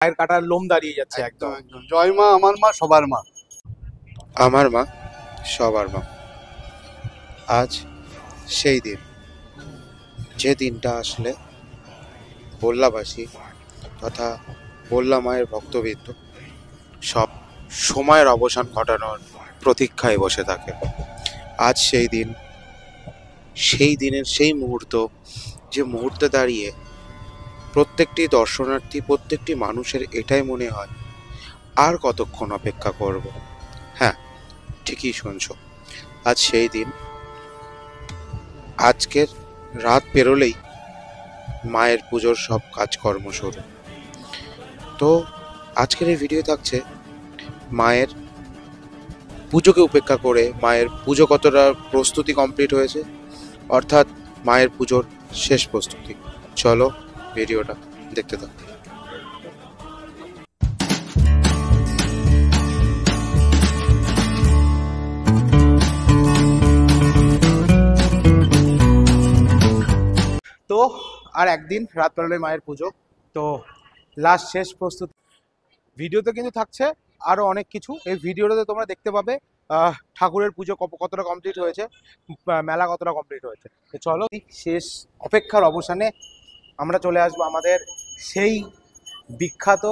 গায়ের কাটার লোম দাঁড়িয়ে যাচ্ছে একদম একদম। একদম। জয় মা, আমার মা, সবার মা। আমার মা সবার মা। আজ সেই দিন, যে দিনটা আসলে বল্লাবাসী তথা বল্লা মায়ের ভক্তবৃন্দ সব সময়ের অবসান ঘটানোর প্রতীক্ষায় বসে থাকে। আজ সেই দিন, সেই দিনের সেই মুহূর্ত, যে মুহূর্তে দাঁড়িয়ে প্রত্যেকটি দর্শনার্থী, প্রত্যেকটি মানুষের এটাই মনে হয়, আর কতক্ষণ অপেক্ষা করব। হ্যাঁ, ঠিকই শুনছো, আজ সেই দিন। আজকের রাত পেরোলেই মায়ের পুজোর সব কাজকর্ম শুরু। তো আজকের এই ভিডিও থাকছে মায়ের পুজোকে উপেক্ষা করে মায়ের পুজো কতটা প্রস্তুতি কমপ্লিট হয়েছে, অর্থাৎ মায়ের পুজোর শেষ প্রস্তুতি। চলো ভিডিওটা দেখতে থাকো। তো আর একদিন রাত পেরোলে মায়ের পুজো, তো লাস্ট শেষ প্রস্তুতি। ভিডিওতে কিন্তু থাকছে আরো অনেক কিছু। এই ভিডিওটাতে তোমরা দেখতে পাবে ঠাকুরের পুজো কতটা কমপ্লিট হয়েছে, মেলা কতটা কমপ্লিট হয়েছে। তো চলো, শেষ অপেক্ষার অবসানে আমরা চলে আসবো আমাদের সেই বিখ্যাত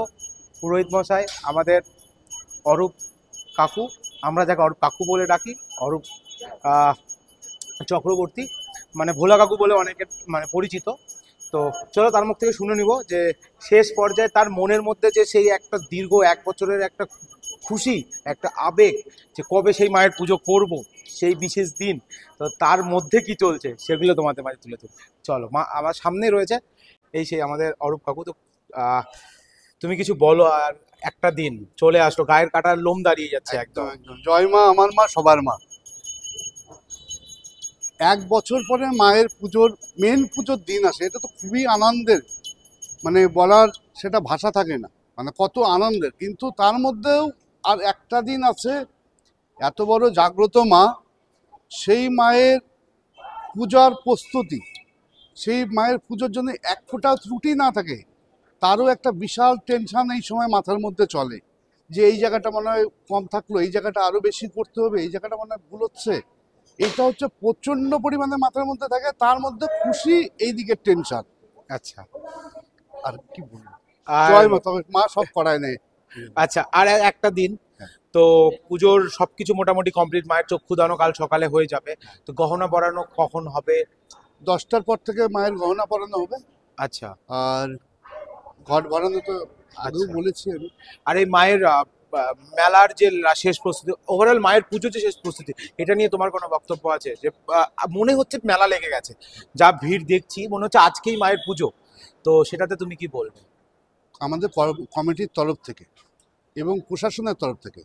পুরোহিত মশাই, আমাদের অরূপ কাকু। আমরা যাকে অরূপ কাকু বলে ডাকি, অরূপ চক্রবর্তী, মানে ভোলা কাকু বলে অনেকে মানে পরিচিত। তো চলো তার মুখ থেকে শুনে নিব যে শেষ পর্যায়ে তার মনের মধ্যে যে সেই একটা দীর্ঘ 1 বছরের একটা খুশি, একটা আবেগ, যে কবে সেই মায়ের পুজো করব, সেই বিশেষ দিন, তো তার মধ্যে কি চলছে সেগুলো তোমাদের মাঝে তুলে ধরবো। চলো, মা আমার সামনে রয়েছে এই সেই আমাদের অরূপ কাকু। তো তুমি কিছু বলো। আর একটা দিন চলে আসলো, গায়ের কাটার লোম দাঁড়িয়ে যাচ্ছে একদম একদম। একদম। জয় মা, আমার মা, সবার মা। 1 বছর পরে মায়ের পুজোর মেন পুজোর দিন আসে, এটা তো খুবই আনন্দের, মানে বলার সেটা ভাষা থাকে না, মানে কত আনন্দের। কিন্তু তার মধ্যেও আর একটা দিন আছে, এত বড় জাগ্রত মা, সেই মায়ের পূজার প্রস্তুতি, সেই মায়ের পুজোর জন্য এক ফোঁটা ত্রুটি না থাকে, তারও একটা বিশাল টেনশন এই সময় মাথার মধ্যে চলে, যে এই জায়গাটা মনে হয় কম থাকলো, এই জায়গাটা আরো বেশি করতে হবে, এই জায়গাটা মনে হয় ভুল হচ্ছে। এটা হচ্ছে প্রচন্ড পরিমাণে মাথার মধ্যে থাকে, তার মধ্যে খুশি, এই দিকের টেনশন। আচ্ছা, আর কি বলবো, আর জয় মা, তবে মা সব করায় নেই। আচ্ছা, আর একটা দিন। হ্যাঁ। তো পুজোর সবকিছু মোটামুটি কমপ্লিট, মায়ের চক্ষুদানও কাল সকালে হয়ে যাবে। তো গহনা পরানো কখন হবে? 10টার পর থেকে মায়ের গহনা পরানো হবে। আচ্ছা আর ঘট ভরানো তো আগেও আচ্ছা। বলেছি আমি। আর এই মায়ের মেলার যে শেষ প্রস্তুতি, ওভারঅল মায়ের পুজোর যে শেষ প্রস্তুতি, এটা নিয়ে তোমার কোনো বক্তব্য আছে? যে মনে হচ্ছে মেলা লেগে গেছে, যা ভিড় দেখছি মনে হচ্ছে আজকেই মায়ের পুজো, তো সেটাতে তুমি কি বলবে? আমাদের কমিটির তরফ থেকে এবং প্রশাসনের তরফ থেকে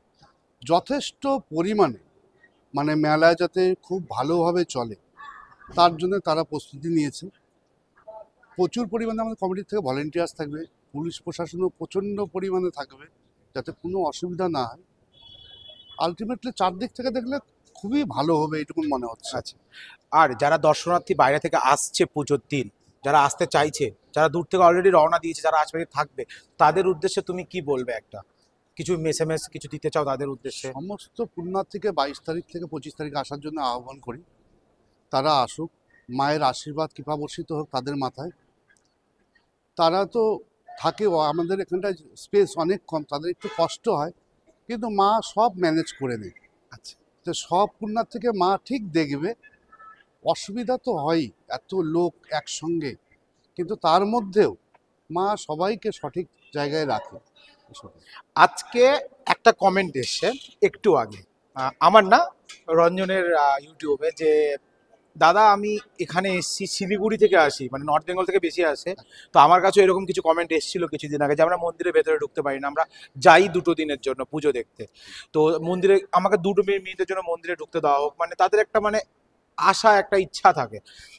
যথেষ্ট পরিমাণে, মানে মেলা যাতে খুব ভালোভাবে চলে তার জন্য তারা প্রস্তুতি নিয়েছে। প্রচুর পরিমাণে আমাদের কমিটির থেকে ভলেন্টিয়ার্স থাকবে, পুলিশ প্রশাসনও প্রচণ্ড পরিমাণে থাকবে, যাতে কোনো অসুবিধা না হয়। আলটিমেটলি চারদিক থেকে দেখলে খুবই ভালো হবে, এইটুকু মনে হচ্ছে। আচ্ছা, আর যারা দর্শনার্থী বাইরে থেকে আসছে পুজোর দিন, যারা আসতে চাইছে, যারা দূর থেকে অলরেডি রওনা দিয়েছে, যারা আশপাশে থাকবে, তাদের উদ্দেশ্যে তুমি কি বলবে? একটা কিছু এসএমএস কিছু দিতে চাও তাদের উদ্দেশ্যে? সমস্ত পুণ্যার্থীকে 22 তারিখ থেকে 25 তারিখে আসার জন্য আহ্বান করি। তারা আসুক, মায়ের আশীর্বাদ কৃপা বর্ষিত হোক তাদের মাথায়। তারা তো থাকে, আমাদের এখানটায় স্পেস অনেক কম, তাদের একটু কষ্ট হয়, কিন্তু মা সব ম্যানেজ করে নেয়। আচ্ছা, তো সব পুণ্যার্থীকে মা ঠিক দেখবে। অসুবিধা তো হয়ই, এত লোক একসঙ্গে, কিন্তু তার মধ্যেও মা সবাইকে সঠিক জায়গায় রাখে। আজকে একটা কমেন্ট এসছে একটু আগে, আমার না, রঞ্জনের ইউটিউবে, যে দাদা আমি এখানে এসছি, শিলিগুড়ি থেকে আসি, মানে নর্থ বেঙ্গল থেকে বেশি আসে। তো আমার কাছে এরকম কিছু কমেন্ট এসেছিল কিছুদিন আগে, যে আমরা মন্দিরের ভেতরে ঢুকতে পারি না, আমরা যাই 2 দিনের জন্য পুজো দেখতে। তো মন্দিরে আমাকে 2 মিনিটের জন্য মন্দিরে ঢুকতে দেওয়া হোক, মানে তাদের একটা মানে আশা, একটা ইচ্ছা থাকে।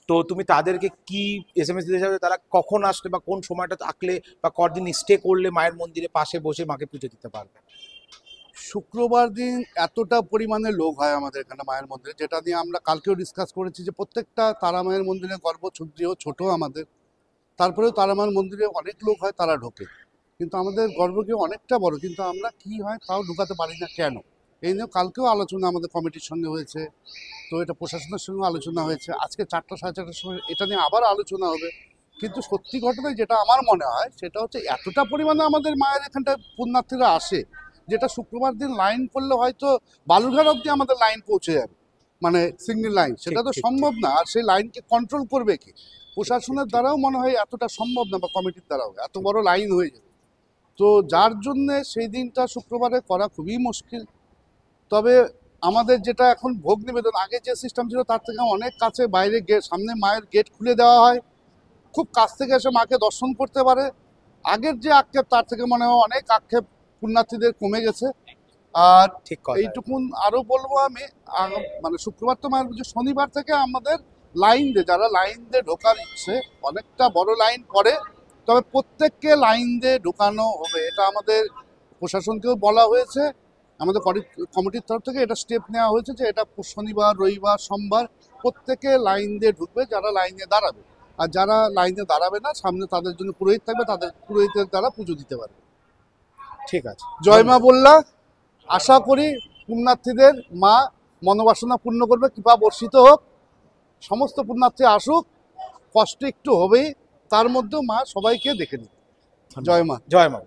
তো তুমি তাদেরকে কি এসএমএস দিতে চাও, তারা কখন আসলে বা কোন সময়টা থাকলে বা কদিন স্টে করলে মায়ের মন্দিরে পাশে বসে মাকে পুজো দিতে পারবে? শুক্রবার দিন এতটা পরিমাণে লোক হয় আমাদের এখানে মায়ের মন্দিরে, যেটা নিয়ে আমরা কালকেও ডিসকাস করেছি, যে প্রত্যেকটা তারা মায়ের মন্দিরে গর্ব, ছোট আমাদের, তারপরেও তারা মায়ের মন্দিরে অনেক লোক হয়, তারা ঢোকে। কিন্তু আমাদের গর্ভগৃহ অনেকটা বড়, কিন্তু আমরা কি হয় তাও ঢুকাতে পারি না কেন। এই নিয়ে কালকেও আলোচনা আমাদের কমিটির সঙ্গে হয়েছে, তো এটা প্রশাসনের সঙ্গে আলোচনা হয়েছে, আজকে 4টা সাড়ে 4টার সময় এটা নিয়ে আবার আলোচনা হবে। কিন্তু সত্যি ঘটনায় যেটা আমার মনে হয় সেটা হচ্ছে এতটা পরিমাণে আমাদের মায়ের এখানটায় পুণ্যার্থীরা আসে, যেটা শুক্রবার দিন লাইন করলে হয়তো বালুরঘাট অবধি আমাদের লাইন পৌঁছে যাবে, মানে সিঙ্গেল লাইন, সেটা তো ঠিক, সম্ভব না। আর সেই লাইনকে কন্ট্রোল করবে কি? প্রশাসনের ঠিক। দ্বারাও মনে হয় এতটা সম্ভব না, বা কমিটির দ্বারাও এত বড় লাইন হয়ে যাবে। তো যার জন্যে সেই দিনটা শুক্রবারে করা খুবই মুশকিল। তবে আমাদের যেটা এখন ভোগ নিবেদন, আগে যে সিস্টেম ছিল তার থেকে অনেক কাছে, বাইরে গেট, সামনে মায়ের গেট খুলে দেওয়া হয়, খুব কাছ থেকে এসে মাকে দর্শন করতে পারে। আগের যে আক্ষেপ তার থেকে মনে হয় অনেক আক্ষেপ পুণ্যার্থীদের কমে গেছে। আর ঠিক কথা। এইটুকুন আরো বলবো আমি, মানে শুক্রবার তো মায়ের পুজো, শনিবার থেকে আমাদের লাইন দিয়ে, যারা লাইন দিয়ে ঢোকার ইচ্ছে, অনেকটা বড় লাইন পড়ে, তবে প্রত্যেককে লাইন দিয়ে ঢোকানো হবে, এটা আমাদের প্রশাসনকেও বলা হয়েছে। আমাদের কমিটির তরফ থেকে এটা স্টেপ নেওয়া হয়েছে যে এটা শনিবার, রবিবার, সোমবার প্রত্যেকে লাইন দিয়ে ঢুকবে যারা লাইনে দাঁড়াবে। আর যারা লাইনে দাঁড়াবে না, সামনে তাদের জন্য পুরোহিত থাকবে, তাদের পুরোহিতের দ্বারা পুজো দিতে পারবে। ঠিক আছে। জয় মা বললা। আশা করি পুণ্যার্থীদের মা মনোবাসনা পূর্ণ করবে, কৃপা বর্ষিত হোক, সমস্ত পুণ্যার্থী আসুক, কষ্ট একটু হবেই, তার মধ্যেও মা সবাইকে দেখে নিবে। জয় মা। জয় মা।